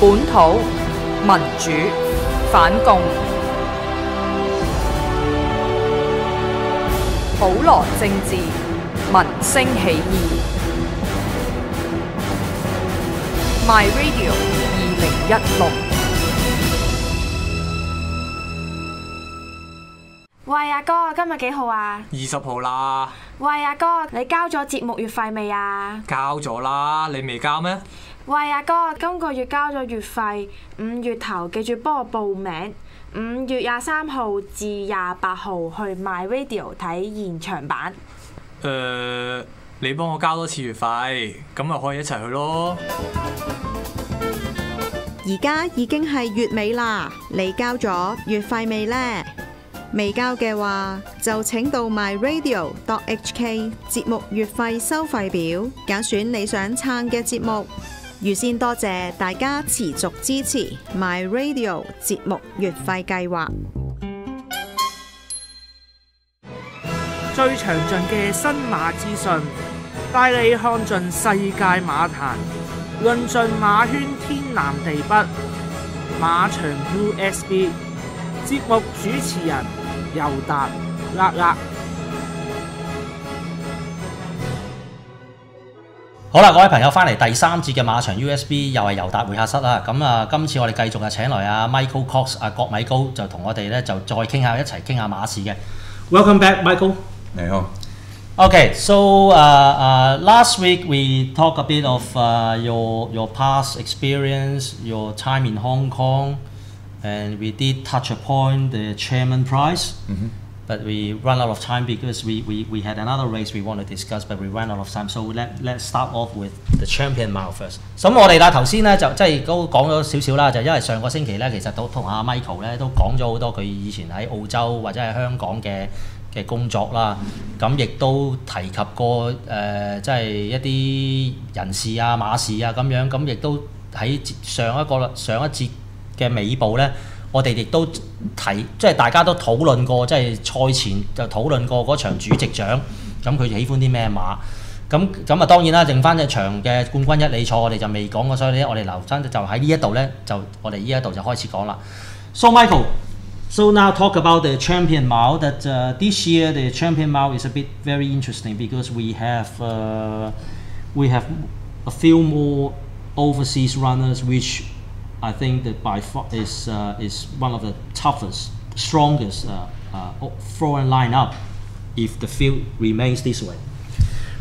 本土民主反共，普羅政治民聲起義。MyRadio 2016。喂，阿哥，今日幾號啊？20號啦。喂，阿哥，你交咗節目月費未啊？交咗啦，你未交咩？喂，阿哥，今個月交咗月費，5月頭記住幫我報名，5月23號至28號去 MyRadio 睇現場版。你幫我交多次月費，咁咪可以一齊去咯。而家已經係月尾啦，你交咗月費未呢？未交嘅話，就請到 MyRadio.HK 節目月費收費表，揀選你想撐嘅節目。預先多謝大家持續支持 MyRadio 節目月費計劃。最詳盡嘅新馬資訊，帶你看盡世界馬壇，論盡馬圈天南地北。馬場 USB 節目主持人尤達好啦，各位朋友，翻嚟第3節嘅馬場 USB， 又係尤達會客室啦。咁啊，今次我哋繼續請來阿 Michael Cox 郭米高，就同我哋咧就再傾下一齊傾下馬事嘅。Welcome back, Michael. 你好。Okay, so last week we talked a bit of your past experience, your time in Hong Kong, and we did touch upon the Chairman Prize. But we run out of time because we had another race we want to discuss, but we ran out of time. So let's start off with the Champion Mile first. 咁我哋啦頭先咧就即係都講咗少少啦，就因為上個星期咧其實都同阿 Michael 咧都講咗好多佢以前喺澳洲或者係香港嘅工作啦，咁亦都提及過即係一啲人事啊、馬事啊咁樣，咁亦都喺上一節嘅尾部咧，我哋亦都即係大家都討論過，即係賽前就討論過嗰場主席獎，咁佢喜歡啲咩馬？咁啊當然啦，剩翻隻場嘅冠軍一哩賽我哋就未講過，所以咧我哋留翻就喺呢一度咧，就我哋呢一度就開始講啦。So Michael, so now talk about the Champion Mile. That this year the Champion Mile is a bit very interesting because we have a few more overseas runners, which I think that by far is one of the toughest, strongest foreign lineup if the field remains this way.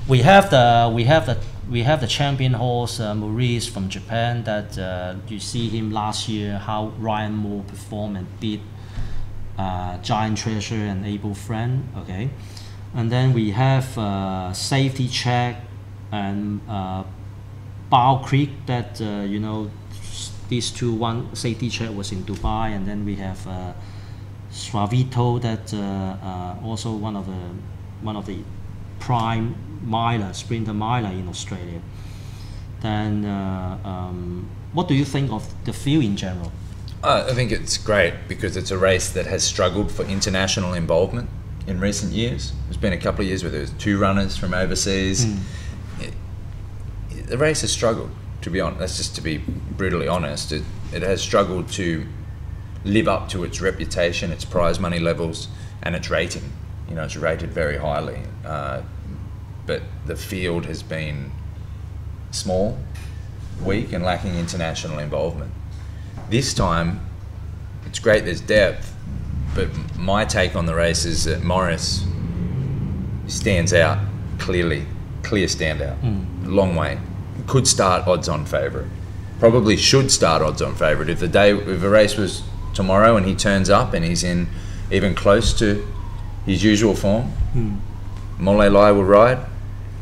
We have the champion horse Maurice from Japan that you see him last year how Ryan Moore performed and beat Giant Treasure and Able Friend. Okay, and then we have Safety Check and Bow Creek that these two, one Safety Check was in Dubai, and then we have Suavito that also one of the prime sprinter miler in Australia. Then what do you think of the field in general? I think it's great because it's a race that has struggled for international involvement in recent years. There's been a couple of years where there's 2 runners from overseas. The race has struggled. To be honest, that's just to be brutally honest. It has struggled to live up to its reputation, its prize money levels, and its rating. It's rated very highly, but the field has been small, weak, and lacking international involvement. This time, it's great. There's depth, but my take on the race is that Morris stands out clearly, clear standout, long way. Could start odds-on favourite. Probably should start odds-on favourite. If the race was tomorrow and he turns up and he's in even close to his usual form, Mole Lai will ride.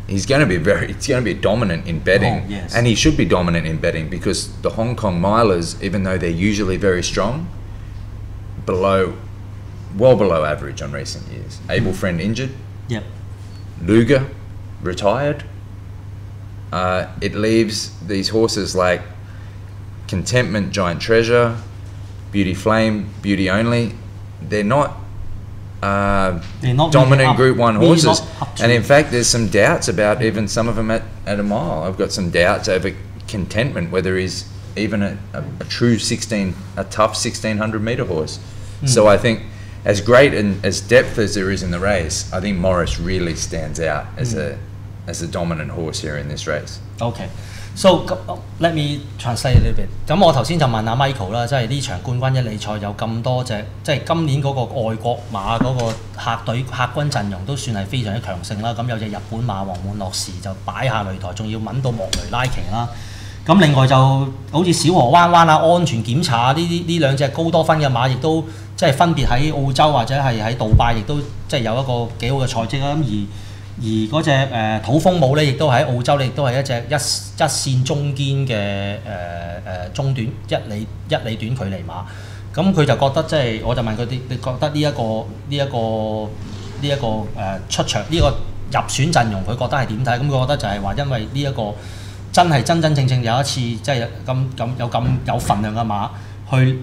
He's going to be dominant in betting, yes. And he should be dominant in betting because the Hong Kong milers, even though they're usually very strong, well below average on recent years. Able Friend injured. Yep. Luger retired. It leaves these horses like Contentment, Giant Treasure, Beauty Flame, Beauty Only. They're not dominant Group 1 horses. And in fact, there's some doubts about even some of them at a mile. I've got some doubts over Contentment, whether he's even a true a tough 1600 meter horse. So I think as great and as depth as there is in the race, I think Morris really stands out as a dominant horse here in this race. Okay. So let me translate a little bit。咁我頭先就問阿 Michael 啦，即係呢場冠軍一哩賽有咁多隻，即係今年嗰個外國馬嗰個客軍陣容都算係非常之強盛啦。咁有隻日本馬王滿樂時就擺下擂台，仲要揾到莫雷拉奇啦。咁另外就好似小河灣灣啊、安全檢查呢兩隻高多分嘅馬，亦都即係分別喺澳洲或者係喺杜拜，亦都即係有一個幾好嘅賽績啦。咁而嗰隻土風舞咧，亦都喺澳洲咧，亦都係一隻一線中堅嘅中短一里短距離馬。咁佢就覺得即係，我就問佢哋，你覺得呢一個出場呢個入選陣容，佢覺得係點睇？咁佢覺得就係話，因為呢一個真係真正有一次即係咁有份量嘅馬去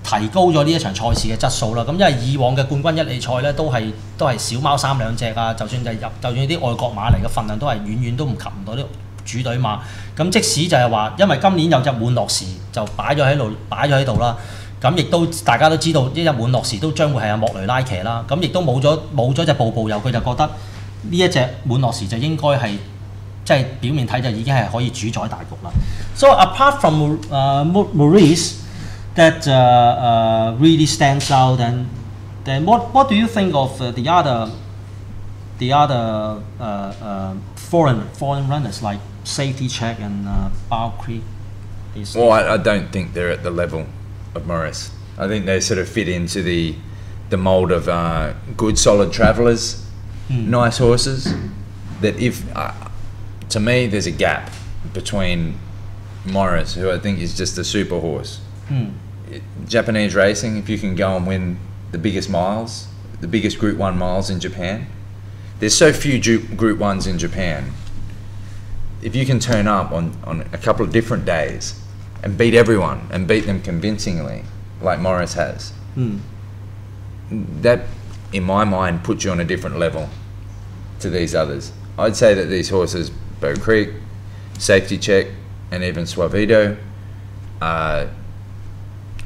提高咗呢一場賽事嘅質素啦。咁因為以往嘅冠軍一哩賽咧都係小貓三兩隻啊，就算啲外國馬嚟嘅份量都係遠都唔及唔到啲主隊馬。咁即使就係話，因為今年有隻滿樂時就擺咗喺度啦。咁亦都大家都知道，呢隻滿樂時都將會係阿莫雷拉騎啦。咁亦都冇咗隻步步遊，佢就覺得呢一隻滿樂時就應該係即係表面睇就已經係可以主宰大局啦。So apart from Maurice。That really stands out, and then what do you think of the other foreign runners like Safety Check and Bao Creek? Well, I don't think they're at the level of Morris. I think they sort of fit into the mould of good, solid travellers, nice horses. That if to me, there's a gap between Morris, who I think is just a super horse. Japanese racing, if you can go and win the biggest miles, the biggest Group 1 miles in Japan. There's so few Group 1s in Japan. If you can turn up on a couple of different days and beat everyone and beat them convincingly, like Morris has, that, in my mind, puts you on a different level to these others. I'd say that these horses, Bow Creek, Safety Check, and even Suavito, are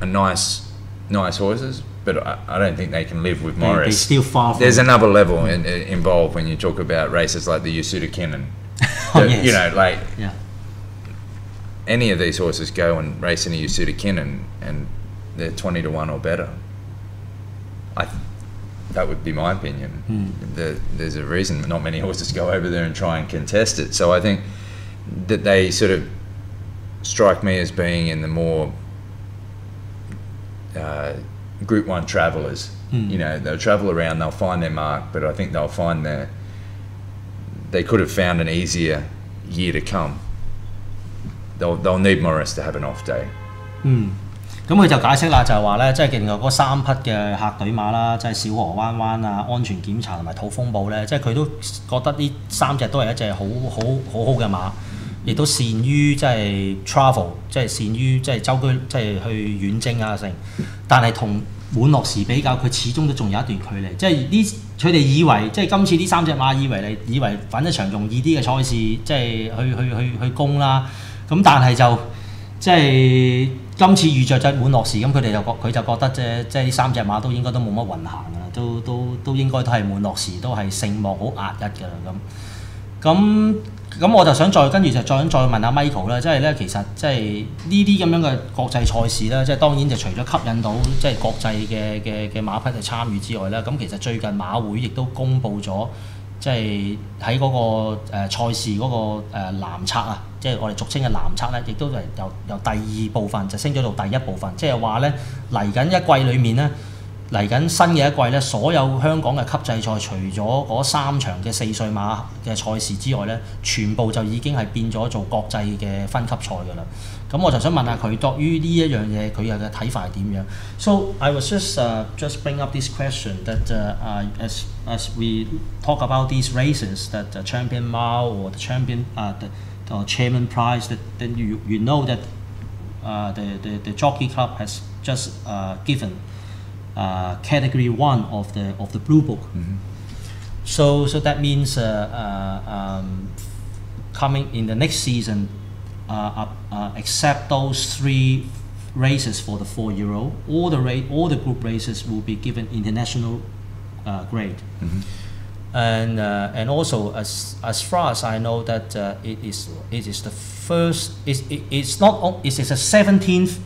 nice horses, but I don't think they can live with Morris. They're still far from There's another level involved when you talk about races like the Yasuda Kinnan. Yes. You know, like any of these horses go and race in a Yasuda Kinnan and they're 20-1 or better. That would be my opinion. There's a reason not many horses go over there and try and contest it. So I think that they sort of strike me as being in the more Group 1 travellers. You know, they'll travel around, they'll find their mark, but I think they'll find they could have found an easier year to come. They'll need Morris to have an off day. 咁佢就解釋啦，就係話咧，即係另外嗰3匹嘅客隊馬啦，即係小河灣灣啊、安全檢查同埋土風暴咧，即係佢都覺得呢3隻都係一隻好嘅馬，亦都善於即係 travel， 即係善於即係舟車即係去遠征啊成。但係同滿樂時比較，佢始終都仲有一段距離。即係呢，佢哋以為即係今次呢3隻馬以為揾一場容易啲嘅賽事，即係去攻啦。咁但係就即係今次遇着隻滿樂時，咁佢就覺得即係呢3隻馬都應該都冇乜運行啊，都應該都係滿樂時都係勝幕好壓一㗎啦咁我就想跟住就再問下 Michael 啦，即係咧其實即係呢啲咁樣嘅國際賽事咧，即係當然就除咗吸引到即係國際嘅馬匹去參與之外咧，咁其實最近馬會亦都公布咗即係喺嗰個賽事嗰個藍冊啊，即係我哋俗稱嘅藍冊咧，亦都係由第2部分就升咗到第1部分，即係話咧嚟緊一季裏面咧。嚟緊新嘅一季咧，所有香港嘅級制賽，除咗嗰3場嘅4歲馬嘅賽事之外咧，全部就已經係變咗做國際嘅分級賽㗎啦。咁我就想問下佢對於呢一樣嘢佢嘅睇法係點樣 ？So I was just bring up this question that as we talk about these races that the Champion Mile or the Champion the Chairman Prize that then you know that the Jockey Club has just given. Category 1 of the Blue Book. So that means coming in the next season, accept those 3 races for the 4-year-old. All the group races will be given international grade. And also as far as I know that it is the first. It's a 17th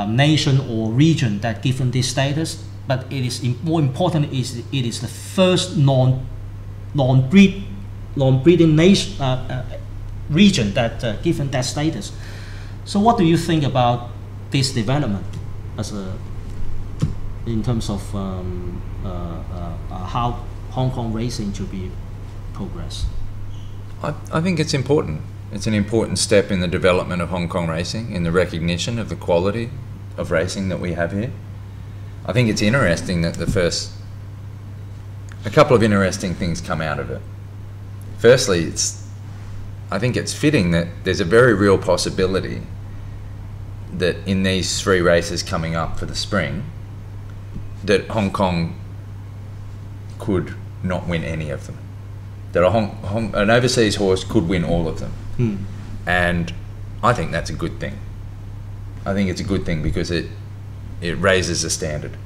nation or region that given this status. But it is more important is it is the first non-breeding nation region that given that status. So what do you think about this development in terms of how Hong Kong racing to be progressed? I think it's important. It's an important step in the development of Hong Kong racing, in the recognition of the quality of racing that we have here. I think it's interesting that a couple of interesting things come out of it. Firstly, I think it's fitting that there's a very real possibility that in these 3 races coming up for the spring, that Hong Kong could not win any of them. That an overseas horse could win all of them. And I think that's a good thing. I think it's a good thing because it raises the standard.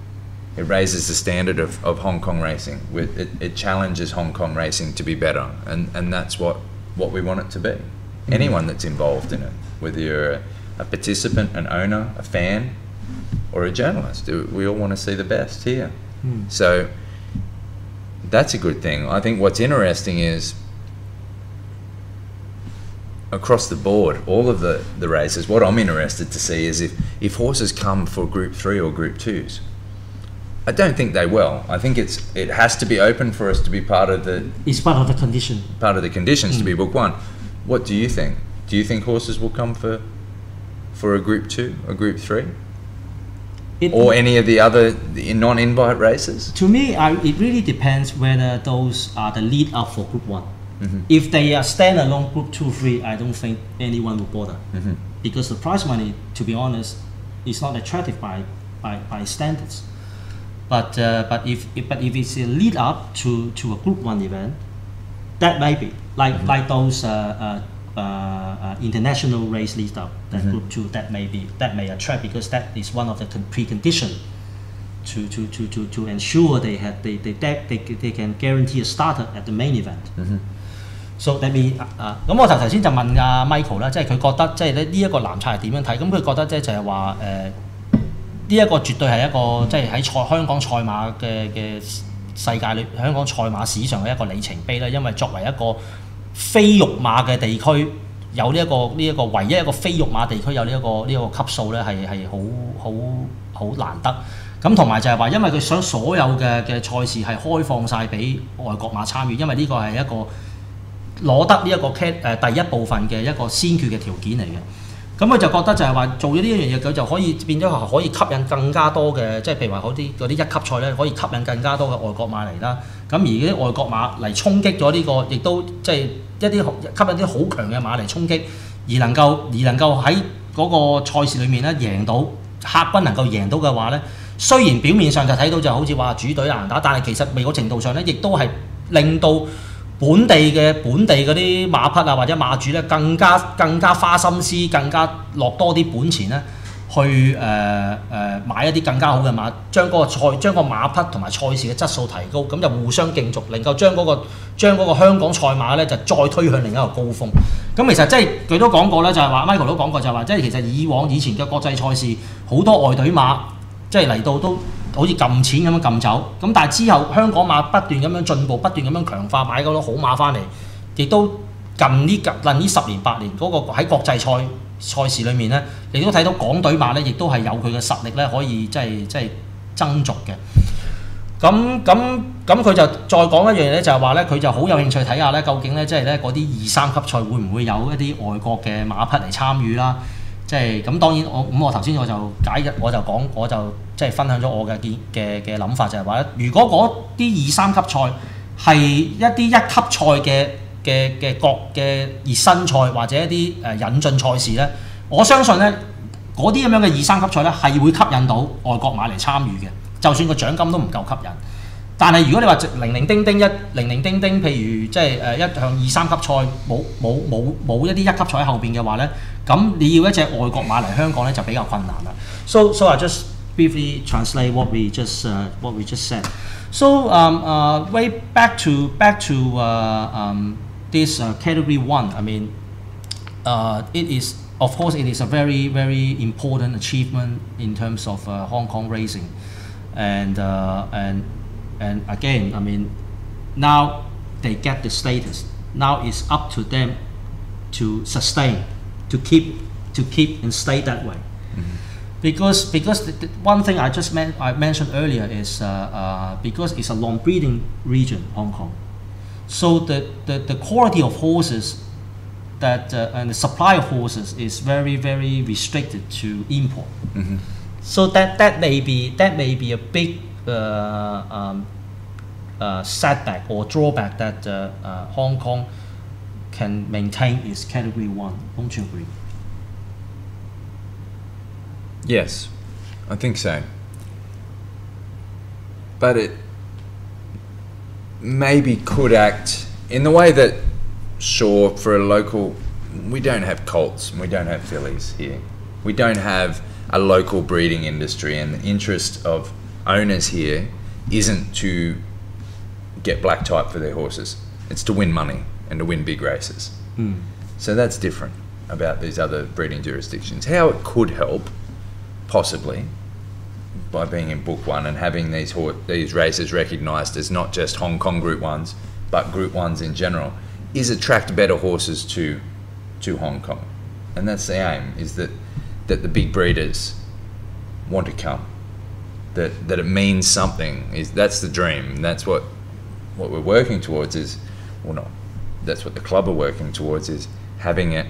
It raises the standard of Hong Kong racing. It challenges Hong Kong racing to be better, and that's what we want it to be. Anyone that's involved in it, whether you're a participant, an owner, a fan, or a journalist, we all want to see the best here. So that's a good thing. I think what's interesting is across the board, all of the races, what I'm interested to see is if horses come for Group 3 or Group 2s. I don't think they will. I think it has to be open for us to be part of the... It's part of the condition. Part of the conditions to be Book 1. What do you think? Do you think horses will come for a Group 2 or Group 3? Or any of the other non-invite races? To me, it really depends whether those are the lead up for Group 1. If they are standalone Group 2, 3, I don't think anyone will bother. Because the prize money, to be honest, is not attractive by standards. But if it's a lead up to a Group 1 event, that may be like those international race lead up, that Group 2, that may attract, because that is one of the preconditions to ensure they can guarantee a starter at the main event. So let me 咁我頭先就問阿 Michael 啦，即係佢覺得即係呢一個男賽係點樣睇？咁佢覺得即係就係話呢一個絕對係一個即係喺香港賽馬嘅世界裏，香港賽馬史上嘅一個里程碑啦。因為作為一個非育馬嘅地區，有呢一個唯一一個非育馬地區有呢一個級數咧，係好難得。咁同埋就係話，因為佢想所有嘅賽事係開放晒俾外國馬參與，因為呢個係一個攞得呢一個第一部分嘅一個先決嘅條件嚟嘅。咁佢就覺得就係話做咗呢一樣嘢，佢就可以變咗可以吸引更加多嘅，即係譬如話嗰啲一級賽咧，可以吸引更加多嘅外國馬嚟啦。咁而啲外國馬嚟衝擊咗呢個，亦都即係一啲吸引啲好強嘅馬嚟衝擊，而能夠喺嗰個賽事裏面咧贏到客軍能夠贏到嘅話咧，雖然表面上就睇到就好似話主隊難打，但係其實某個程度上咧，亦都係令到本地嗰啲馬匹啊或者馬主咧更加花心思，更加落多啲本錢咧去買一啲更加好嘅馬，將個馬匹同埋賽事嘅質素提高，咁就互相競逐，能夠將嗰個香港賽馬咧就再推向另一個高峰。咁其實即係佢都講過咧，就係話 Michael 都講過就係話，即係其實以前嘅國際賽事好多外隊馬即係嚟到都好似撳錢咁樣撳走，咁但係之後香港馬不斷咁樣進步，不斷咁樣強化，買嗰啲好馬翻嚟，亦都近呢10年8年嗰個喺國際賽事裏面咧，你都睇到港隊馬咧，亦都係有佢嘅實力咧，可以即係爭逐嘅。咁佢就再講一樣嘢咧，就係話咧，佢就好有興趣睇下咧，究竟咧即係咧嗰啲2、3級賽會唔會有一啲外國嘅馬匹嚟參與啦？即係咁當然我頭先我就即係分享咗我嘅諗法，就係話咧，如果嗰啲2、3級賽係一啲1級賽嘅國嘅熱身賽或者一啲引進賽事咧，我相信咧嗰啲咁樣嘅2、3級賽咧係會吸引到外國馬嚟參與嘅，就算個獎金都唔夠吸引。但係如果你話零零丁丁，譬如即係一向2、3級賽冇一啲1級賽喺後邊嘅話咧，咁你要一隻外國馬嚟香港咧就比較困難啦。So I just briefly translate what we just said. So way back to this category 1. I mean, it is of course it is a very very important achievement in terms of Hong Kong racing, and again, I mean, now they get the status. Now it's up to them to sustain, to keep and stay that way. Because the one thing I mentioned earlier is because it's a long breeding region, Hong Kong. So the quality of horses and the supply of horses is very very restricted to import. So that may be a big setback or drawback that Hong Kong can maintain its category 1. Don't you agree? Yes, I think so. But it maybe could act in the way that, sure, for a local, we don't have colts, we don't have fillies here. We don't have a local breeding industry, and the interest of owners here isn't to get black type for their horses. It's to win money and to win big races. So that's different about these other breeding jurisdictions. How it could help, possibly, by being in Book 1 and having these races recognised as not just Hong Kong Group 1s, but Group 1s in general, is attract better horses to Hong Kong. And that's the aim, is that the big breeders want to come. That it means something. That's the dream. And that's what we're working towards is, well, no, that's what the club are working towards, is having it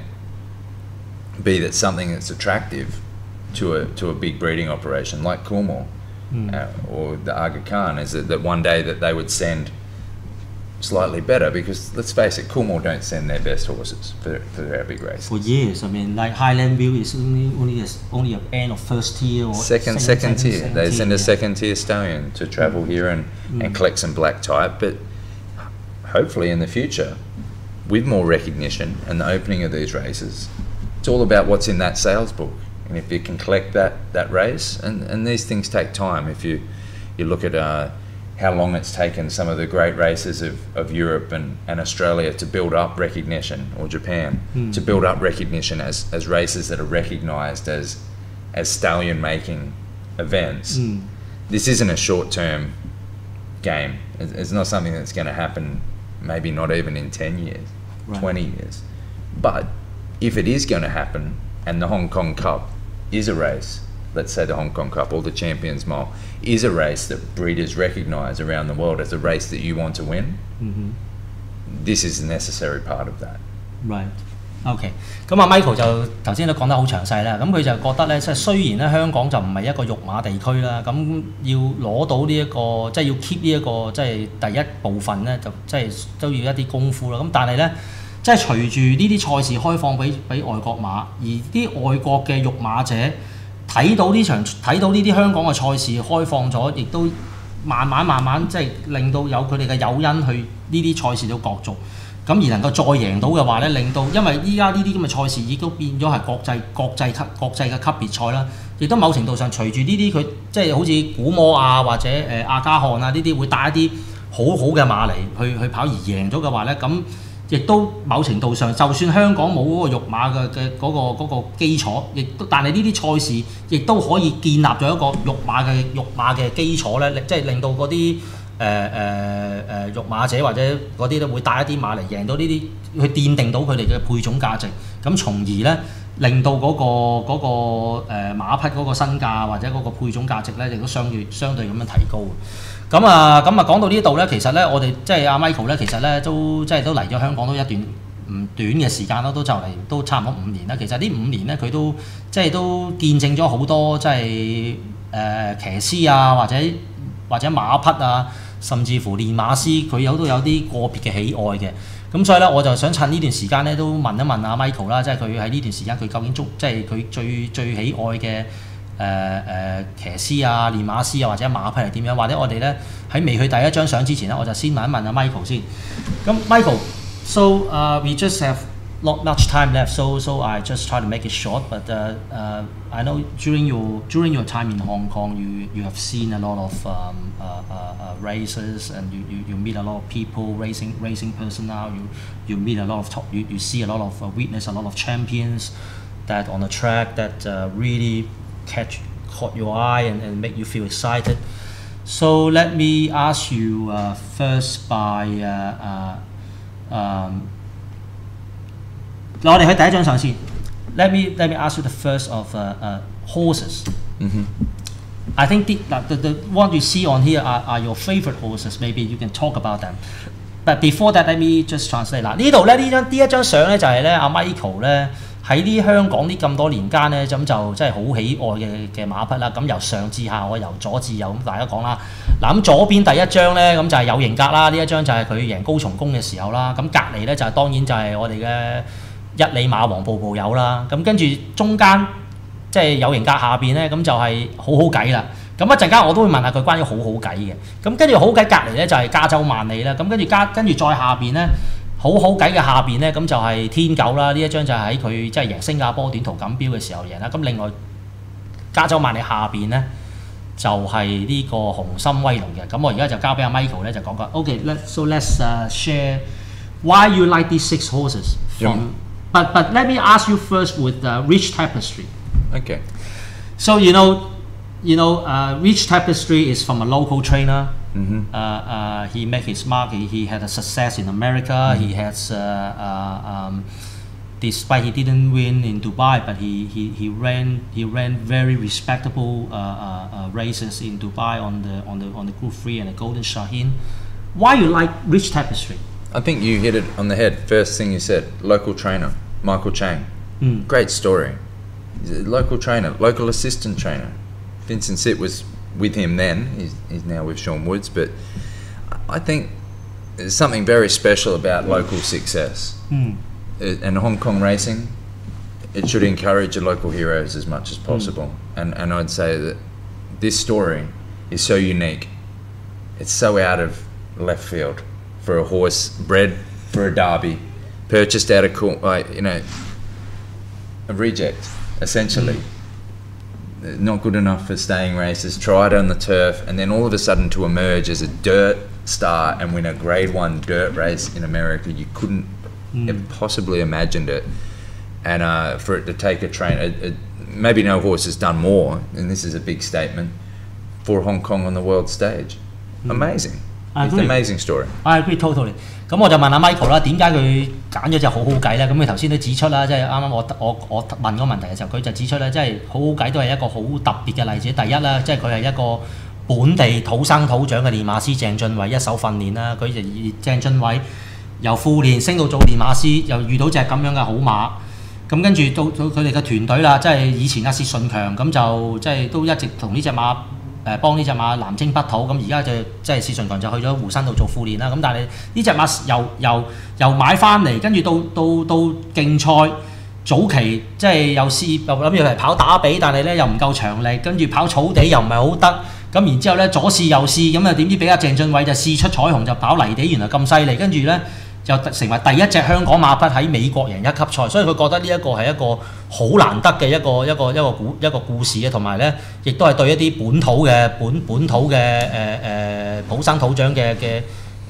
be that something that's attractive to a big breeding operation like Coolmore or the Aga Khan, is that one day that they would send slightly better, because let's face it, Coolmore don't send their best horses for their big races. For years, I mean, like Highland View is only an end of first tier or second tier. They send a second tier stallion to travel here and collect some black type, but hopefully in the future, with more recognition and the opening of these races, it's all about what's in that sales book. And if you can collect that race, and these things take time. If you look at how long it's taken some of the great races of Europe and Australia to build up recognition, or Japan, to build up recognition as races that are recognised as stallion making events. This isn't a short-term game. It's not something that's going to happen, maybe not even in 10 years, 20 years. But if it is going to happen, and the Hong Kong Cup is a race, let's say the Hong Kong Cup or the Champions Mile is a race that breeders recognise around the world as a race that you want to win, this is a necessary part of that. Right. OK. 咁啊 Michael 就頭先都講得好詳細啦。咁佢就覺得咧，即係雖然咧香港就唔係一個育馬地區啦，咁要攞到呢一個即係要 keep 呢一個即係第一部分咧，就即係都要一啲功夫啦。咁但係咧，即係隨住呢啲賽事開放俾外國馬，而啲外國嘅育馬者睇到呢啲香港嘅賽事開放咗，亦都慢慢即係令到有佢哋嘅誘因去呢啲賽事度角逐，咁而能夠再贏到嘅話咧，令到因為依家呢啲咁嘅賽事亦都變咗係國際嘅級別賽啦，亦都某程度上隨住呢啲佢即係好似古摩啊或者亞加漢啊呢啲會帶一啲好嘅馬嚟去跑而贏咗嘅話咧，咁亦都某程度上，就算香港冇嗰個育馬嘅嗰個基礎，但係呢啲賽事亦都可以建立咗一個育馬嘅基礎咧，即係令到嗰啲育馬者或者嗰啲咧會帶一啲馬嚟贏到呢啲，去奠定到佢哋嘅配種價值，咁從而咧令到嗰個馬匹嗰個身價或者嗰個配種價值咧，亦都相對咁樣提高。咁啊講到呢度咧，其實咧我哋即係阿 Michael 咧，其實咧都嚟咗香港都一段唔短嘅時間啦，都就嚟都差唔多5年啦。其實呢5年咧，佢都即係都見證咗好多即係騎師啊，或者馬匹啊，甚至乎練馬師，佢都有啲個別嘅喜愛嘅。咁所以咧，我就想趁呢段時間咧，都問一問阿 Michael 啦，即係佢喺呢段時間佢究竟即係佢最喜愛嘅騎師啊、練馬師啊或者馬匹係點樣，或者我哋咧喺未去第一張相之前咧，我就先問一問阿 Michael 先。咁 Michael，so we just have not much time left, so I just try to make it short. But I know during your time in Hong Kong, you have seen a lot of races, and you meet a lot of people, racing personnel. You meet a lot of you see a lot of witness a lot of champions that on the track that really caught your eye and make you feel excited. So let me ask you first by 我哋去第一張相先。Let me ask you the first of horses. I think the what you see on here are your favorite horses. Maybe you can talk about them. But before that, let me just translate. 嗱呢度咧呢一張相咧就係咧阿 Michael 咧喺啲香港呢咁多年間咧咁就真係好喜愛嘅馬匹啦。咁由上至下，我由左至右咁大家講啦。嗱咁左邊第一張咧咁就係有型格啦，呢一張就係佢贏高松宮嘅時候啦。咁隔離咧就係當然就係我哋嘅一里馬王步步友啦，咁跟住中間即係有型格下邊咧，咁就係好好計啦。咁一陣間我都會問下佢關於好好計嘅。咁跟住好計隔離咧就係加州萬里啦。咁跟住再下邊咧，好好計嘅下邊咧，咁就係天狗啦。呢一張就係喺佢即係贏新加坡短途錦標嘅時候贏啦。咁另外加州萬里下邊咧就係呢個雄心威龍嘅。咁我而家就交俾阿 Michael 咧就講講。Okay, let's share why you like these 6 horses from.But let me ask you first with Rich Tapestry. Okay. So Rich Tapestry is from a local trainer. He made his mark. He had a success in America. He has despite he didn't win in Dubai, but he ran very respectable races in Dubai on the Group 3 and the Golden Shaheen. Why you like Rich Tapestry? I think you hit it on the head. First thing you said, local trainer, Michael Chang. Great story. He's a local trainer, local assistant trainer. Vincent Sitt was with him then. He's now with Sean Woods. But I think there's something very special about local success. And Hong Kong racing, it should encourage the local heroes as much as possible. And I'd say that this story is so unique. It's so out of left field. For a horse bred for a derby, purchased out of a reject, essentially. Not good enough for staying races, tried on the turf, and then all of a sudden to emerge as a dirt star and win a Grade 1 dirt race in America. You couldn't have possibly imagined it. And for it to take a train, maybe no horse has done more, and this is a big statement, for Hong Kong on the world stage. Amazing. It's an amazing story. I agree totally. 咁我就問阿 Michael 啦，點解佢揀咗隻好好計咧？咁佢頭先都指出啦，即係啱啱我問個問題嘅時候，佢就指出咧，即係好好計都係一個好特別嘅例子。第一啦，即係佢係一個本地土生土長嘅練馬師鄭俊偉一手訓練啦。佢就鄭俊偉由副練升到做練馬師，又遇到隻咁樣嘅好馬。咁跟住到佢哋嘅團隊啦，即係以前阿薛順強咁就即係都一直同呢隻馬。幫呢隻馬南征北討，咁而家就即係薛順強就去咗湖新度做副練啦。咁但係呢隻馬又買翻嚟，跟住到競賽早期即係又諗住嚟跑打比，但係咧又唔夠長力，跟住跑草地又唔係好得。咁然之後咧左試右試，咁啊點知俾阿鄭俊偉就試出彩虹就跑泥地，原來咁犀利，跟住咧就成為第一隻香港馬匹喺美國贏一級賽，所以佢覺得呢一個係一個好難得嘅一個故事嘅，同埋咧亦都係對一啲本土嘅土生土長嘅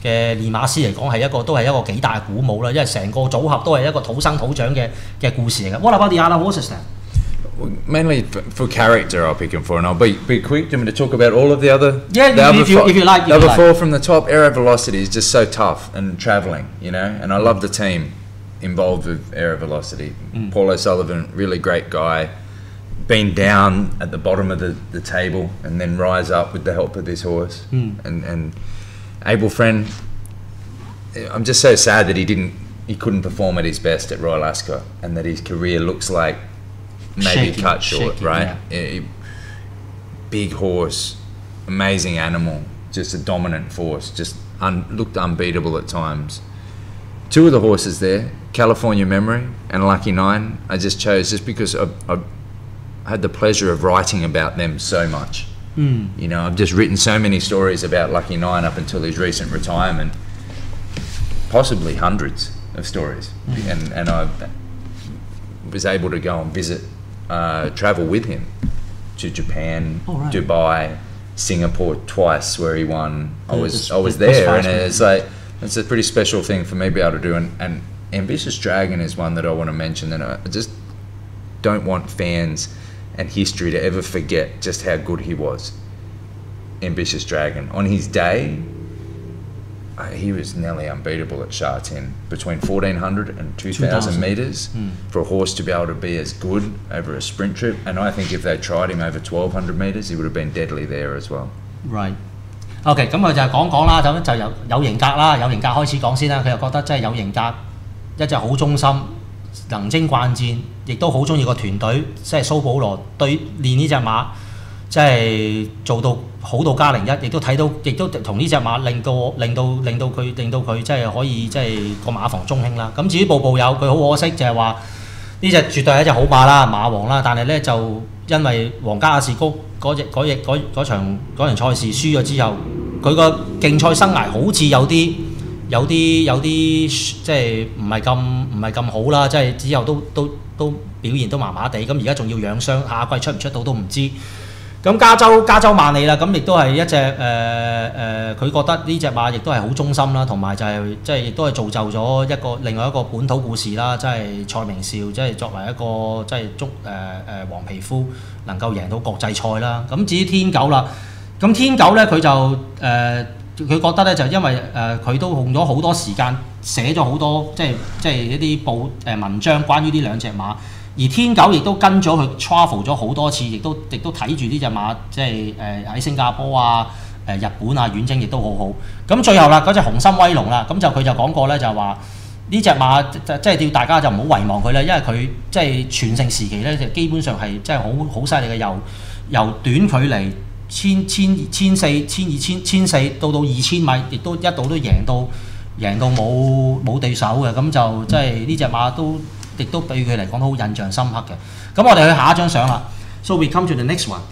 練馬師嚟講都係一個幾大嘅鼓舞啦，因為成個組合都係一個土生土長嘅故事嚟嘅。What about the other horses then? Mainly for character, I'll pick him for, and I'll be quick. Do you want me to talk about all of the other? Yeah, if you like. The other 4 from the top. Aero Velocity is just so tough and travelling, and I love the team involved with Aero Velocity. Paul O'Sullivan, really great guy, been down at the bottom of the table and then rise up with the help of this horse. And Abel Friend, I'm just so sad that he couldn't perform at his best at Royal Ascot, and that his career looks like maybe cut short, right? Yeah. Big horse, amazing animal, just a dominant force, just looked unbeatable at times. 2 of the horses there, California Memory and Lucky 9, I just chose just because had the pleasure of writing about them so much. You know, I've just written so many stories about Lucky 9 up until his recent retirement, possibly hundreds of stories, and I was able to go and visit, travel with him to Japan, Dubai, Singapore twice, where he won. I was there, and it's like it's a pretty special thing for me to be able to do. And Ambitious Dragon is one that I want to mention, and I just don't want fans and history to ever forget just how good he was. Ambitious Dragon. On his day, he was nearly unbeatable at Sha Tin. Between 1,400 and 2,000 metres for a horse to be able to be as good over a sprint trip. And I think if they tried him over 1,200 metres, he would have been deadly there as well. Right. OK， 咁佢就講啦，就由有型格啦，有型格開始講先啦。佢又覺得即係有型格一隻好忠心、能征慣戰，亦都好中意個團隊，即係蘇保羅對練呢隻馬，即係做到好到+01，亦都睇到，亦都同呢隻馬令到佢即係可以即係個馬房中興啦。咁至於步步有，佢好可惜就係話呢隻絕對係一隻好馬啦，馬王啦，但係咧就因為皇家亞士谷嗰場賽事輸咗之後，佢個競賽生涯好似有啲即係唔係咁好啦，即係之後都表現都麻麻地，咁而家仲要養傷，下季出唔出到都唔知。咁加州萬里啦，咁亦都係一隻佢覺得呢隻馬亦都係好忠心啦，同埋就係即係亦都係造就咗另外一個本土故事啦，即係蔡明少，即係作為一個即係黃皮膚能夠贏到國際賽啦。咁至於天狗啦，咁天狗咧佢就佢覺得咧就因為佢都用咗好多時間寫咗好多即係一啲文章關於呢兩隻馬。而天狗亦都跟咗佢 travel 咗好多次，亦都睇住呢隻馬，即係喺新加坡啊、日本啊遠征亦都好好。咁最後啦，嗰隻雄心威龍啦，咁佢就講過咧，就話呢隻馬即係要大家就唔好遺忘佢啦，因為佢即係全盛時期咧，就基本上係即係好犀利嘅，由短距離1,400、1,200到2,000米，亦都一度都贏到冇對手嘅，咁就即係呢隻馬都。亦都對佢嚟講都好印象深刻嘅。咁我哋去下一張相啦。So we come to the next one.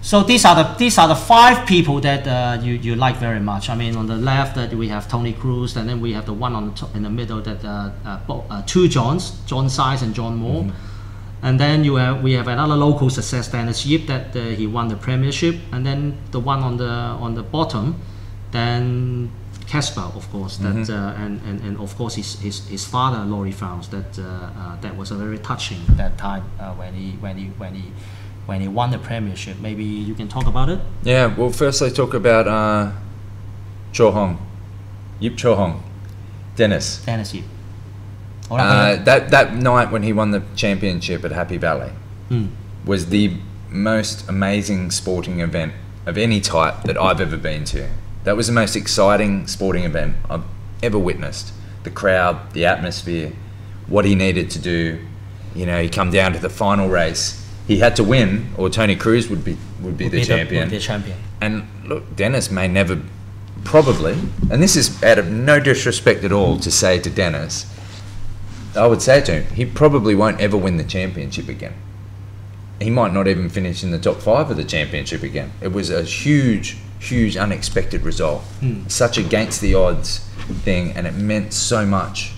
So these are the 5 people that you like very much. I mean, on the left that we have Tony Cruz, and then we have the one on the top in the middle that two Johns, John Size and John Moore. And then we have another local success, Dennis Yip, that he won the premiership. And then the one on the bottom, then Casper, of course, that and of course his father Laurie Fowles, that was a very touching that time when he won the premiership. Maybe you can talk about it. Yeah, well, firstly talk about Cho Hong, Yip Cho Hong, Dennis Yip. That night when he won the championship at Happy Valley was the most amazing sporting event of any type that I've ever been to. That was the most exciting sporting event I've ever witnessed. The crowd, the atmosphere, what he needed to do. You know, he come down to the final race. He had to win, or Tony Cruz would be the champion. Would be the champion. And look, Dennis may never, probably, and this is out of no disrespect at all to say to Dennis, I would say to him, he probably won't ever win the championship again. He might not even finish in the top 5 of the championship again. It was a huge unexpected result, such against the odds thing, and it meant so much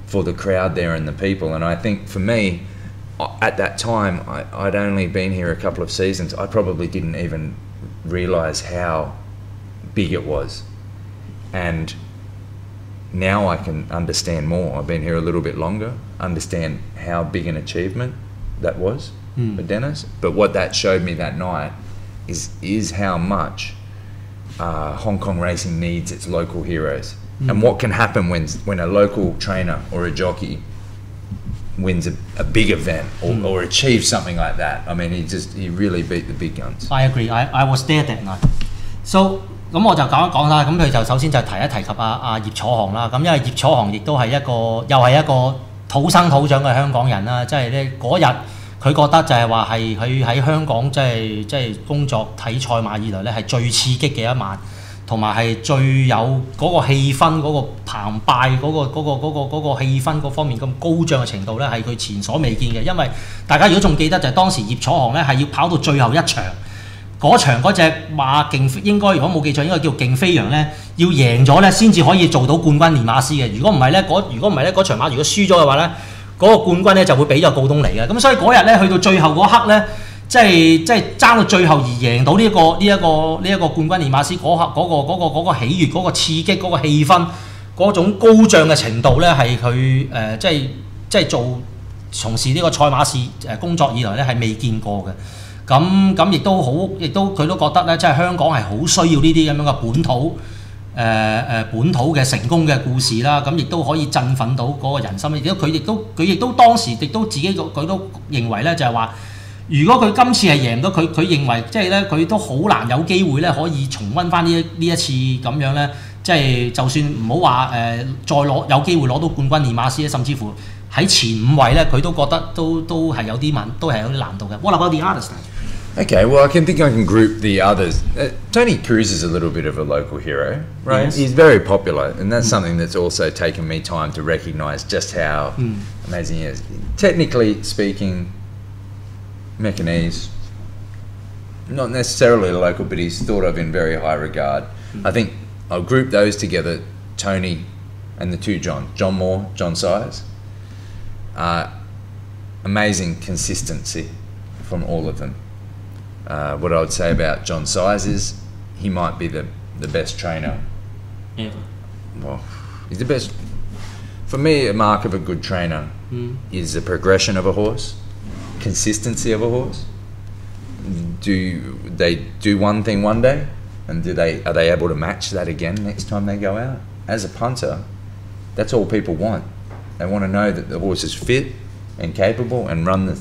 for the crowd there and the people. And I think for me, at that time, I'd only been here a couple of seasons. I probably didn't even realise how big it was, and now I can understand more. I've been here a little bit longer, understand how big an achievement that was for Dennis. But what that showed me that night is how much Hong Kong racing needs its local heroes, and what can happen when a local trainer or a jockey wins a big event or achieves something like that. I mean, he really beat the big guns. I agree. I was there that night. So 咁我就講一講啦。咁佢就首先就提及葉楚航啦。咁因為葉楚航亦都係又係一個土生土長嘅香港人啦。即係咧嗰日佢覺得就係話係佢喺香港即係工作睇賽馬以來咧係最刺激嘅一晚。同埋係最有嗰個氣氛、嗰、個澎湃、嗰個氣氛嗰方面咁高漲嘅程度咧，係佢前所未見嘅。因為大家如果仲記得就係當時葉楚航咧係要跑到最後一場，嗰場嗰隻馬勁應該如果冇記錯應該叫勁飛揚咧，要贏咗咧先至可以做到冠軍練馬師嘅。如果唔係咧，嗰場馬如果輸咗嘅話咧，嗰、個冠軍咧就會俾咗告東尼嘅。咁所以嗰日咧去到最後嗰刻咧。即係爭到最後而贏到呢一個冠軍練馬師嗰刻嗰個喜悅、嗰個刺激、嗰個氣氛、嗰種高漲嘅程度咧，係佢即係從事呢個賽馬事工作以來咧係未見過嘅。咁亦都佢都覺得咧，即係香港係好需要呢啲咁樣嘅本土嘅成功嘅故事啦。咁亦都可以振奮到嗰個人心。佢亦都當時亦都自己佢都認為咧，就係話。如果佢今次係贏到佢認為即係咧，佢都好難有機會咧可以重溫翻呢一次咁樣咧，即係就算唔好話再有機會攞到冠軍練馬師咧，甚至乎喺前5位咧，佢都覺得都係有啲難度嘅。What about the others? Okay, well, I can group the others. Tony Cruz is a little bit of a local hero, right? Yes. He's very popular, and that's something that's also taken me time to recognise just how amazing he is. Technically speaking, Mecanese, not necessarily local, but he's thought of in very high regard. I think I'll group those together, Tony and the two John Moore, John Size. Amazing consistency from all of them. What I would say about John Size is he might be the best trainer. Ever. Well, he's the best. For me, a mark of a good trainer is the progression of a horse. Consistency of a horse. Do they do one thing one day, and are they able to match that again next time they go out? As a punter, that's all people want. They want to know that the horse is fit and capable and run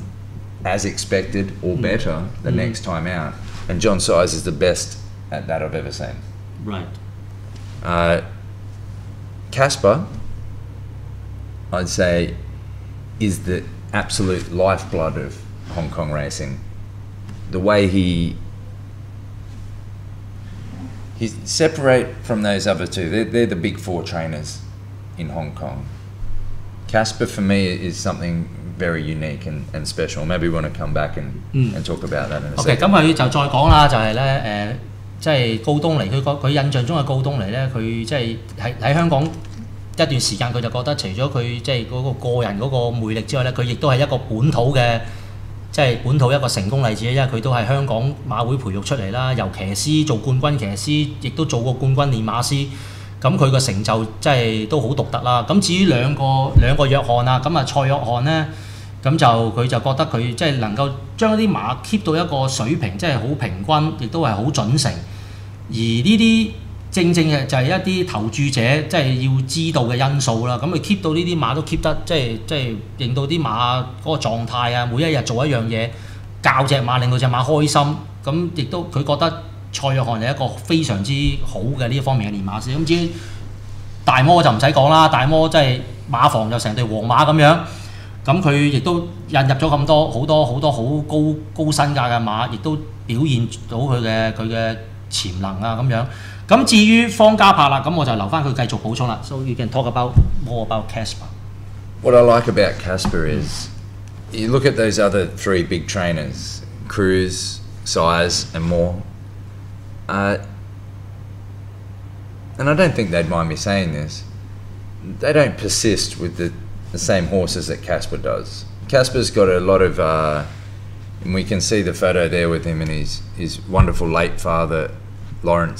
as expected or better the next time out. And John Size is the best at that I've ever seen. Right. Casper, I'd say, is the absolute lifeblood of Hong Kong racing. The way he's separate from those other two. They're the big 4 trainers in Hong Kong. Casper for me is something very unique and special. Maybe we want to come back and talk about that in a second. OK， 咁佢就再講啦，就係咧即係高東尼，佢印象中嘅高東尼咧，佢即係喺香港。一段時間佢就覺得除咗佢即係嗰個個人嗰個魅力之外咧，佢亦都係一個本土嘅即係本土一個成功例子，因為佢都係香港馬會培育出嚟啦，由騎師做冠軍騎師，亦都做過冠軍練馬師，咁佢個成就即係都好獨特啦。咁至於兩個約翰啊，咁啊蔡約翰咧，咁佢就覺得佢即係能夠將啲馬 keep 到一個水平，即係好平均，亦都係好準成，而呢啲。正嘅就係一啲投注者即係要知道嘅因素啦，咁佢 keep 到呢啲馬都 keep 得即係令到啲馬嗰個狀態啊，每一日做一樣嘢，教隻馬令到隻馬開心，咁亦都佢覺得蔡約翰係一個非常之好嘅呢一方面嘅練馬師。咁至於大摩就唔使講啦，大摩即係馬房就成隊皇馬咁樣，咁佢亦都引入咗咁多好多好高身價嘅馬，亦都表現到佢嘅潛能啊咁樣。咁至於方嘉柏啦，咁我就留翻佢繼續補充啦。So you can talk more about Casper. What I like about Casper is you look at those other 3 big trainers, Cruz, Size and Moore, and I don't think they'd mind me saying this, they don't persist with the same horses that Casper does. Casper's got a lot of, and we can see the photo there with him and his wonderful late father, Laurie,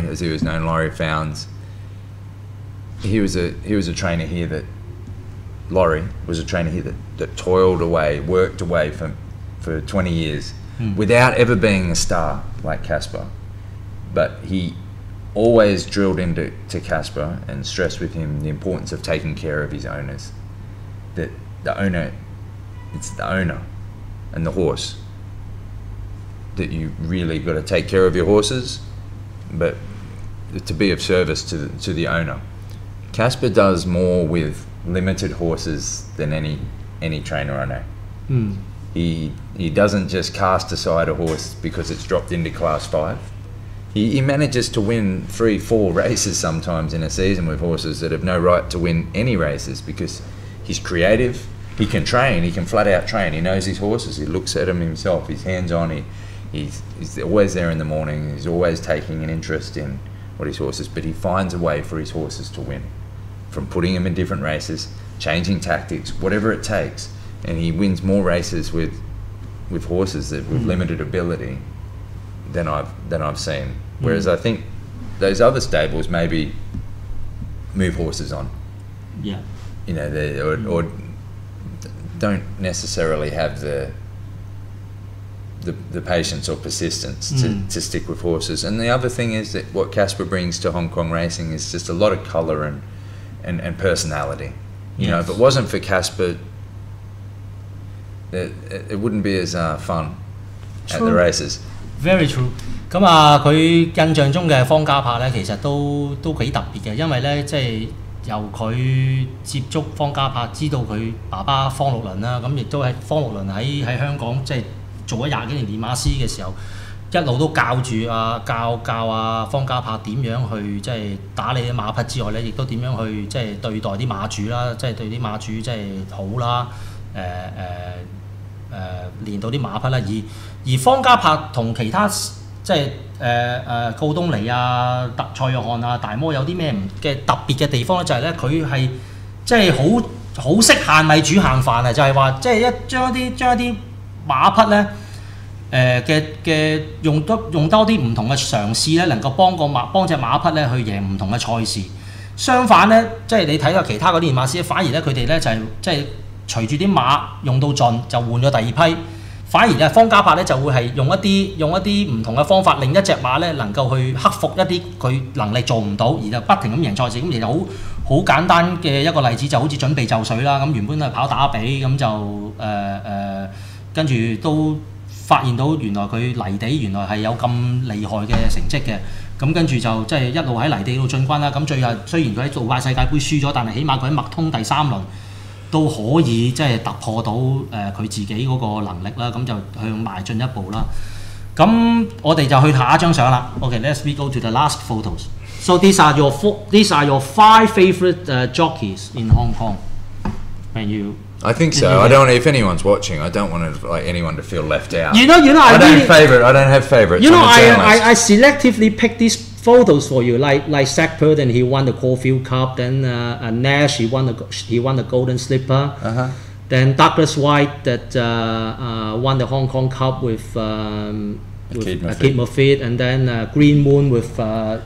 as he was known, Laurie Founds. He was a trainer here Laurie was a trainer here that toiled away, worked away for 20 years without ever being a star like Casper. But he always drilled into Casper and stressed with him the importance of taking care of his owners. That it's the owner and the horse that you really got to take care of your horses, but to be of service to the owner. Casper does more with limited horses than any trainer I know. He doesn't just cast aside a horse because it's dropped into class 5. He manages to win 3-4 races sometimes in a season with horses that have no right to win any races because he's creative, he can train, he can flat out train, he knows his horses, he looks at them himself, he's hands on, he's always there in the morning, he's always taking an interest in what his horses, but he finds a way for his horses to win, from putting them in different races, changing tactics, whatever it takes, and he wins more races with horses that with limited ability than I've seen. Whereas I think those other stables maybe move horses on. Yeah. You know, or don't necessarily have the patience or persistence to stick with horses. And the other thing is that what Casper brings to Hong Kong racing is just a lot of colour and personality. You know, if it wasn't for Casper, it wouldn't be as fun at the races. Very true。咁啊，佢印象中嘅方家柏咧，其實都幾特別嘅，因為咧即係由佢接觸方家柏，知道佢爸爸方六倫啦，咁亦都係方六倫喺香港即係做咗20幾年練馬師嘅時候，一路都教住教方家柏點樣去即係打理啲馬匹之外咧，亦都點樣去即係對待啲馬主啦，即係對啲馬主即係好啦，練到啲馬匹啦，而方家柏同其他即係告東尼啊、蔡約翰啊、大摩有啲咩嘅特別嘅地方咧？就係咧佢係即係好識限米煮限飯啊！就係話即係將一啲馬匹咧嘅用多啲唔同嘅嘗試咧，能夠幫隻馬匹咧去贏唔同嘅賽事。相反咧，即係你睇到其他嗰啲練馬師，反而咧佢哋咧就係即係隨住啲馬用到盡就換咗第二批。反而咧，方家柏咧就會係用一啲唔同嘅方法，令一隻馬咧能夠去克服一啲佢能力做唔到，而就不停咁贏賽事。咁其實好簡單嘅一個例子就好似準備就緒啦。咁原本係跑打比，咁就跟住都發現到原來佢泥地原來係有咁厲害嘅成績嘅。咁跟住就即係一路喺泥地度進軍啦。咁最後雖然佢喺杜拜世界盃輸咗，但係起碼佢喺麥通第3輪。都可以即係突破到佢自己嗰個能力啦，咁就向邁進一步啦。咁我哋就去下一張相啦。Okay, we go to the last photos. So these are your 5 favorite jockeys in Hong Kong. I think so. I don't. If anyone's watching, I don't want anyone to feel left out. You know. I don't have favorites. You know, I selectively pick these photos for you, like Zach Purden, he won the Caulfield Cup. Then Nash, he won the Golden Slipper. Then Douglas White that won the Hong Kong Cup with Kid Moffitt, and then Green Moon with.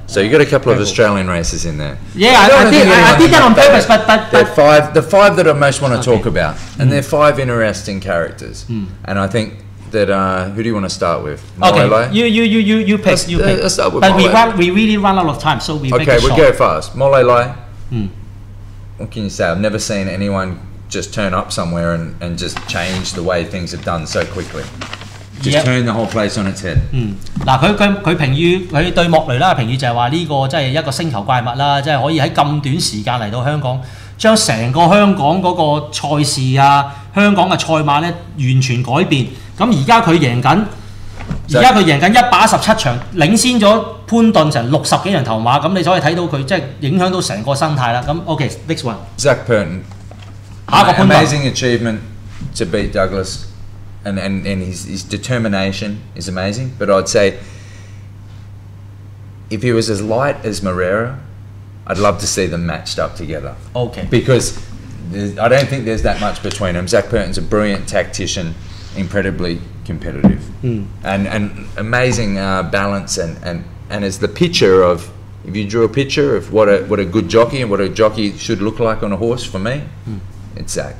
So you got a couple of Australian races in there. Yeah, I did that on purpose, but the five that I most want to talk about, and they're 5 interesting characters, and I think. That who do you want to start with? Okay, you pick. Let's start with but Mole. we really run out of time, so we make it short. Okay, we'll go fast. Mole Lai. What can you say? I've never seen anyone just turn up somewhere and just change the way things have done so quickly. Just turn the whole place on its head. 嗱，佢評語佢對莫雷拉嘅評語就係話呢個即係一個星球怪物啦，即係可以喺咁短時間嚟到香港，將成個香港嗰個賽事啊，香港嘅賽馬咧完全改變。咁而家佢贏緊117場，領先咗潘頓成60幾人頭馬，咁你所以睇到佢即係影響到成個生態啦。咁 OK，next one。Zach Purton。下一個潘頓。Amazing achievement to beat Douglas, and his determination is amazing. But I'd say if he was as light as Moreira, I'd love to see them matched up together. Okay. Because I don't think there's that much between them. Zach Purton's a brilliant tactician. Incredibly competitive and amazing balance and is the picture of if you drew a picture of what a good jockey and what a jockey should look like on a horse for me, it's Zach.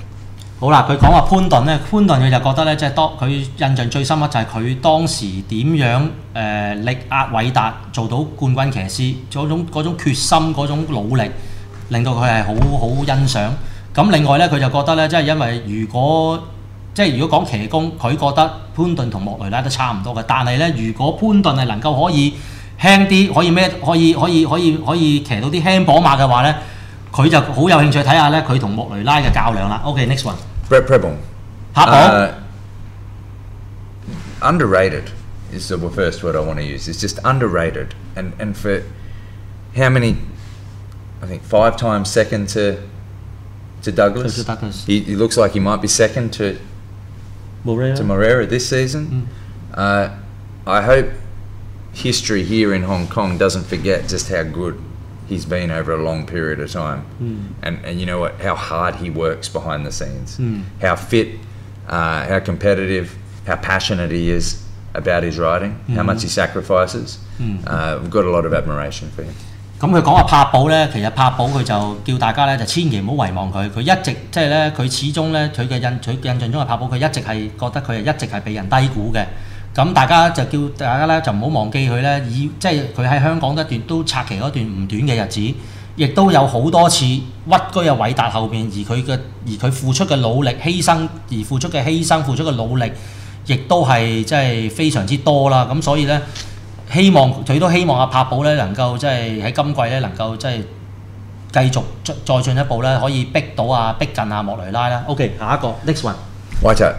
好啦，佢講話潘頓咧，潘頓佢就覺得咧，即係當佢印象最深刻就係佢當時點樣力壓韋達做到冠軍騎師，嗰種決心嗰種努力，令到佢係好欣賞。咁另外咧，佢就覺得咧，即係因為如果講騎功，佢覺得潘頓同莫雷拉都差唔多嘅。但係咧，如果潘頓係能夠可以輕啲，可以騎到啲輕磅馬嘅話咧，佢就好有興趣睇下咧佢同莫雷拉嘅較量啦。OK，next one。Brett Preble。拍磅。Underrated is the first word I want to use. It's just underrated, and for how many? I think 5 times second to Douglas. He looks like he might be second to Moreira this season. I hope history here in Hong Kong doesn't forget just how good he's been over a long period of time, and you know what? How hard he works behind the scenes, how fit, how competitive, how passionate he is about his riding, how much he sacrifices. We've got a lot of admiration for him. 咁佢講話柏寶咧，其實柏寶佢就叫大家咧就千祈唔好遺忘佢，佢一直即係咧佢始終咧佢印象中嘅柏寶，佢一直係覺得佢係一直係被人低估嘅。咁大家就叫大家咧就唔好忘記佢咧，即係佢喺香港一段都拆旗嗰段唔短嘅日子，亦都有好多次屈居喺偉達後邊，而佢付出嘅努力犧牲，付出嘅努力，亦都係即係非常之多啦。咁所以咧。佢都希望阿柏寶咧能夠即係喺今季咧能夠即係繼續再進一步咧，可以逼近阿莫雷拉啦。OK， 下一個 next one。White out.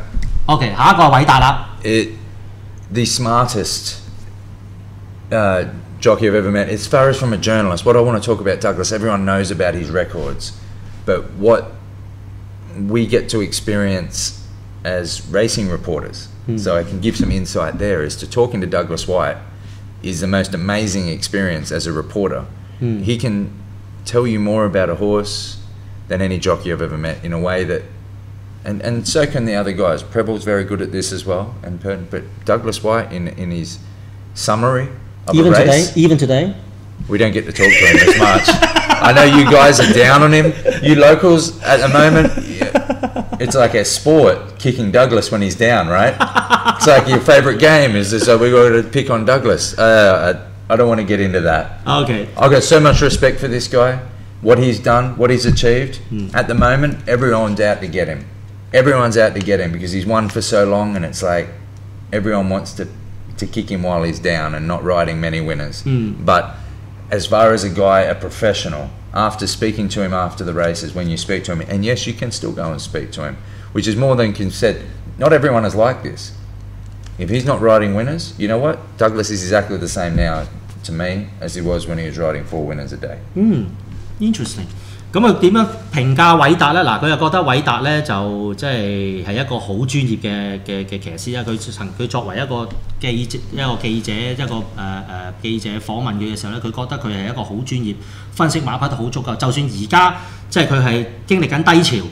OK， 下一個係偉達啦。The smartest jockey I've ever met. As far as from a journalist, what I want to talk about Douglas, everyone knows about his records, but what we get to experience as racing reporters, so I can give some insight there, is to talking to Douglas White is the most amazing experience as a reporter. He can tell you more about a horse than any jockey I've ever met in a way that, and so can the other guys. Preble's very good at this as well, but Douglas White in his summary of a race. Even today? We don't get to talk to him as much. I know you guys are down on him. You locals at the moment, it's like a sport kicking Douglas when he's down, right? It's like your favourite game is so we got to pick on Douglas. I don't want to get into that. Okay. I've got so much respect for this guy, what he's done, what he's achieved. At the moment, everyone's out to get him. Everyone's out to get him because he's won for so long, and it's like everyone wants to kick him while he's down and not riding many winners. But as far as a guy, a professional, after speaking to him after the races, when you speak to him, and yes, you can still go and speak to him, which is more than can said. Not everyone is like this. If he's not riding winners, you know what? Douglas is exactly the same now to me as he was when he was riding 4 winners a day. Interesting. 咁啊點樣評價偉達咧？嗱，佢又覺得偉達咧就即係一個好專業嘅騎師啦。佢作為一個記者訪問佢嘅時候咧，佢覺得佢係一個好專業，分析馬匹都好足夠。就算而家即係佢係經歷緊低潮，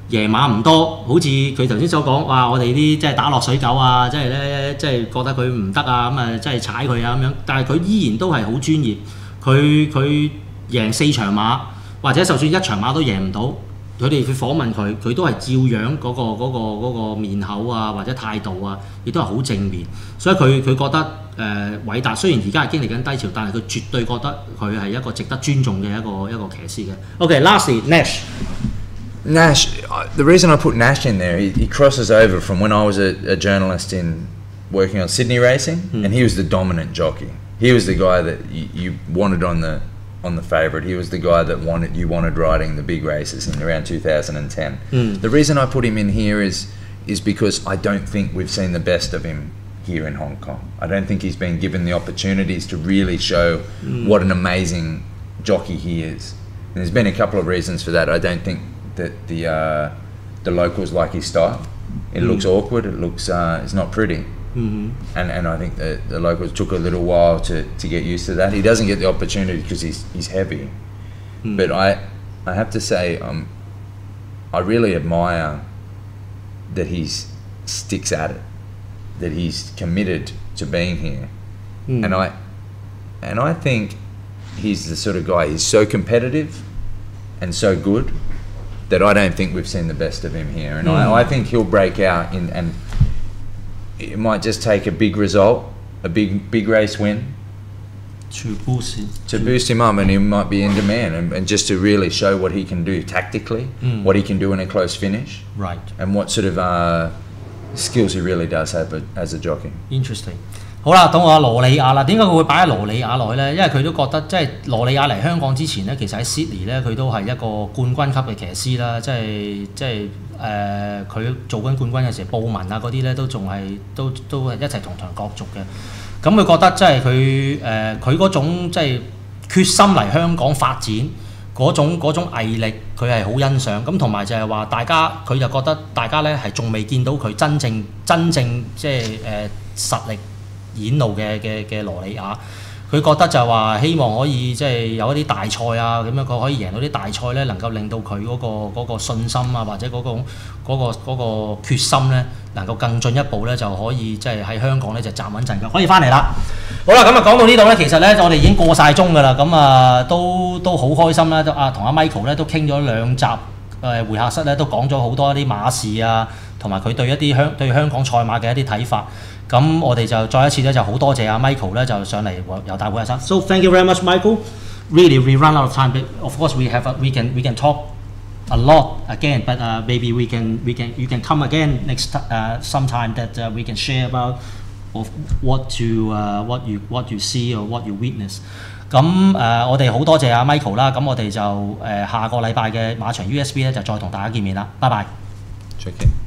贏馬唔多，好似佢頭先所講，哇！我哋啲即係打落水狗啊，即係咧即係覺得佢唔得啊，咁啊即係踩佢啊咁樣。但係佢依然都係好專業，佢贏4場馬。或者就算1場馬都贏唔到，佢哋去訪問佢，佢都係照樣嗰個面口啊，或者態度啊，亦都係好正面。所以佢覺得偉達雖然而家係經歷緊低潮，但係佢絕對覺得佢係一個值得尊重嘅一個騎師嘅。OK，lastly Nash. Nash, the reason I put Nash in there, he crosses over from when I was a journalist in working on Sydney racing, and he was the dominant jockey. He was the guy that you wanted on the favourite. He was the guy that you wanted riding the big races in around 2010. The reason I put him in here is because I don't think we've seen the best of him here in Hong Kong. I don't think he's been given the opportunities to really show what an amazing jockey he is. And there's been a couple of reasons for that. I don't think that the locals like his style. It looks awkward. It looks it's not pretty. And I think the locals took a little while to get used to that. He doesn't get the opportunity because he's heavy. But I have to say I really admire that he sticks at it, that he's committed to being here. And I think he's the sort of guy, he's so competitive and so good that I don't think we've seen the best of him here. And I think he'll break out and it might just take a big result, a big race win to boost him up, and he might be in demand, and just to really show what he can do tactically, what he can do in a close finish, right, and what sort of skills he really does have as a jockey. Interesting. 好啦，到我羅里亞啦。點解佢會擺喺羅里亞落去咧？因為佢都覺得即係羅里亞嚟香港之前咧，其實喺 Sydney 咧，佢都係一個冠軍級嘅騎師啦。即係佢做緊冠軍嘅時候，報文啊嗰啲咧都仲係都係一齊同場角逐嘅。咁佢覺得即係佢嗰種即係決心嚟香港發展嗰種毅力，佢係好欣賞。咁同埋就係話佢就覺得大家咧係仲未見到佢真正即係實力顯露嘅羅里亞。佢覺得就係話希望可以即係有一啲大賽啊咁樣，佢可以贏到啲大賽咧，能夠令到佢嗰個信心啊，或者嗰個決心咧，能夠更進一步咧，就可以即係喺香港咧就站穩陣腳，可以翻嚟啦。好啦，咁啊講到呢度咧，其實咧我哋已經過晒鐘㗎啦，咁啊都好開心啦，同阿 Michael 咧都傾咗2集會客室咧，都講咗好多一啲馬事啊，同埋佢對一啲對香港賽馬嘅一啲睇法。咁我哋就再一次咧就好多謝阿 Michael 咧就上嚟由大會客室。So thank you very much, Michael. Really, we run out of time. But of course, we can talk a lot again. But maybe you can come again next sometime that we can share about of what you see or what you witness. 咁我哋好多謝阿 Michael 啦。咁我哋就下個禮拜嘅馬場 USB 咧就再同大家見面啦。拜拜。Check in.